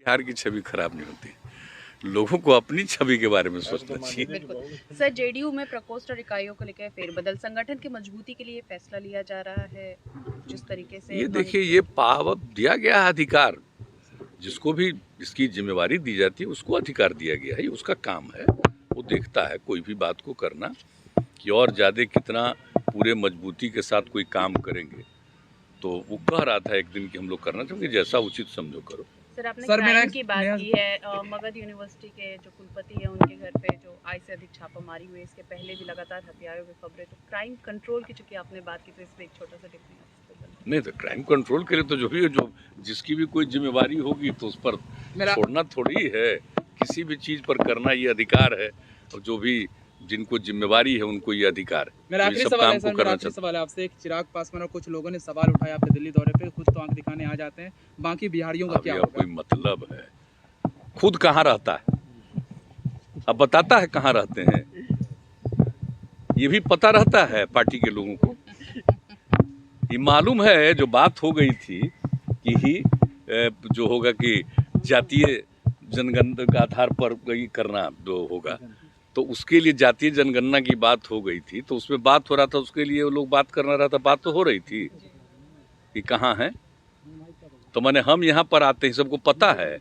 बिहार की छवि खराब नहीं होती, लोगों को अपनी छवि के बारे में सोचना चाहिए। बिल्कुल सर, जेडीयू में प्रकोष्ठ और इकाइयों को लेकर फेरबदल, संगठन की मजबूती के लिए फैसला लिया जा रहा है। जिस तरीके से ये देखिए, ये पावर दिया गया है, अधिकार जिसको भी इसकी जिम्मेवारी दी जाती है उसको अधिकार दिया गया है, उसका काम है, वो देखता है कोई भी बात को करना कि और ज़्यादा कितना पूरे मजबूती के साथ कोई काम करेंगे। तो वो कह रहा था एक दिन कि हम लोग करना चाहेंगे, जैसा उचित समझो करो। सर, आपने क्राइम की बात की है, मगध यूनिवर्सिटी के जो कुलपति हैं उनके घर पे जो आय से अधिक छापामारी हुई, इसके पहले भी लगातार हत्याओं की खबरें, तो क्राइम कंट्रोल की चूंकि आपने बात की तो इस पर एक छोटा सा टिप्पणी। नहीं तो क्राइम कंट्रोल के लिए तो जो भी जो जिसकी भी कोई जिम्मेवारी होगी तो उस पर छोड़ना थोड़ी है, किसी भी चीज पर करना ये अधिकार है, और जो भी जिनको जिम्मेवारी है उनको ये अधिकार है। मेरा आखिरी सवाल है आपसे, एक चिराग पासवान और कुछ लोगों ने सवाल उठाया आपके दिल्ली दौरे पे, कुछ तो आंख दिखाने आ जाते हैं, बाकी बिहारियों का क्या होगा? कोई मतलब है? खुद कहाँ रहता है, अब बताता है कहाँ रहते हैं, ये भी पता रहता है पार्टी के लोगों को। ये मालूम है जो बात हो गई थी कि ही जो होगा कि जातीय जनगणना के आधार पर करना जो होगा, तो उसके लिए जातीय जनगणना की बात हो गई थी, तो उसमें बात हो रहा था, उसके लिए वो लोग बात करना रहा था, बात तो हो रही थी कि कहाँ है। तो मैंने हम यहाँ पर आते हैं, सबको पता है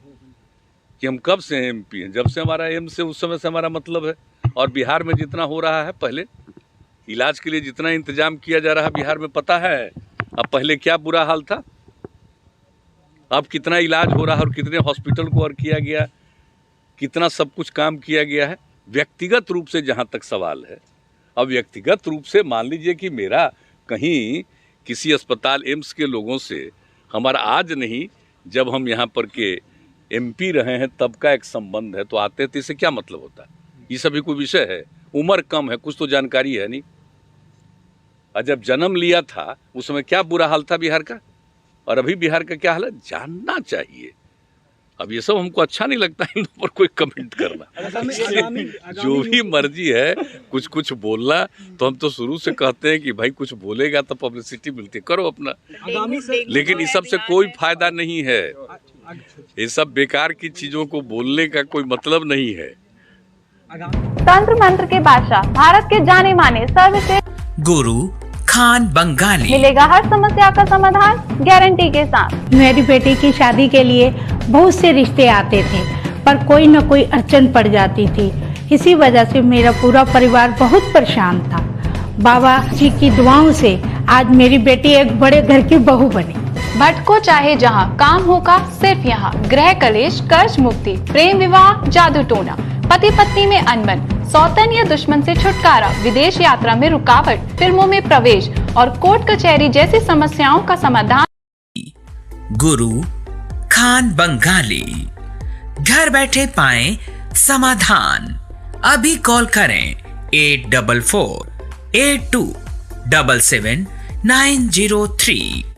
कि हम कब से एमपी हैं, जब से हमारा एम से उस समय से हमारा मतलब है। और बिहार में जितना हो रहा है, पहले इलाज के लिए जितना इंतजाम किया जा रहा है बिहार में, पता है अब पहले क्या बुरा हाल था, अब कितना इलाज हो रहा है और कितने हॉस्पिटल को और किया गया, कितना सब कुछ काम किया गया है। व्यक्तिगत रूप से जहाँ तक सवाल है, अब व्यक्तिगत रूप से मान लीजिए कि मेरा कहीं किसी अस्पताल एम्स के लोगों से हमारा आज नहीं, जब हम यहाँ पर के एमपी रहे हैं तब का एक संबंध है, तो आते थे, इससे क्या मतलब होता है? ये सभी कोई विषय है, उम्र कम है, कुछ तो जानकारी है नहीं। और जब जन्म लिया था उस समय क्या बुरा हाल था बिहार का, और अभी बिहार का क्या हाल है, जानना चाहिए। अब ये सब हमको अच्छा नहीं लगता इन पर कोई कमेंट करना। जो भी मर्जी है कुछ कुछ बोलना, तो हम तो शुरू से कहते हैं कि भाई कुछ बोलेगा तो पब्लिसिटी मिलती है, करो अपना, लेकिन इस सब से कोई फायदा नहीं है। ये सब बेकार की चीजों को बोलने का कोई मतलब नहीं है। तंत्र मंत्र के बादशाह, भारत के जाने माने सर्वश्रेष्ठ गुरु खान बंगाली, मिलेगा हर समस्या का समाधान गारंटी के साथ। मेरी बेटी की शादी के लिए बहुत से रिश्ते आते थे, पर कोई न कोई अड़चन पड़ जाती थी। इसी वजह से मेरा पूरा परिवार बहुत परेशान था। बाबा जी की दुआओं से आज मेरी बेटी एक बड़े घर की बहू बनी। भटको चाहे जहां, काम होगा सिर्फ यहाँ। गृह कलेश, कर्ज मुक्ति, प्रेम विवाह, जादू टोना, पति पत्नी में अनबन, सौतन या दुश्मन से छुटकारा, विदेश यात्रा में रुकावट, फिल्मों में प्रवेश और कोर्ट कचहरी जैसी समस्याओं का समाधान। गुरु खान बंगाली, घर बैठे पाएं समाधान। अभी कॉल करें 8448277903।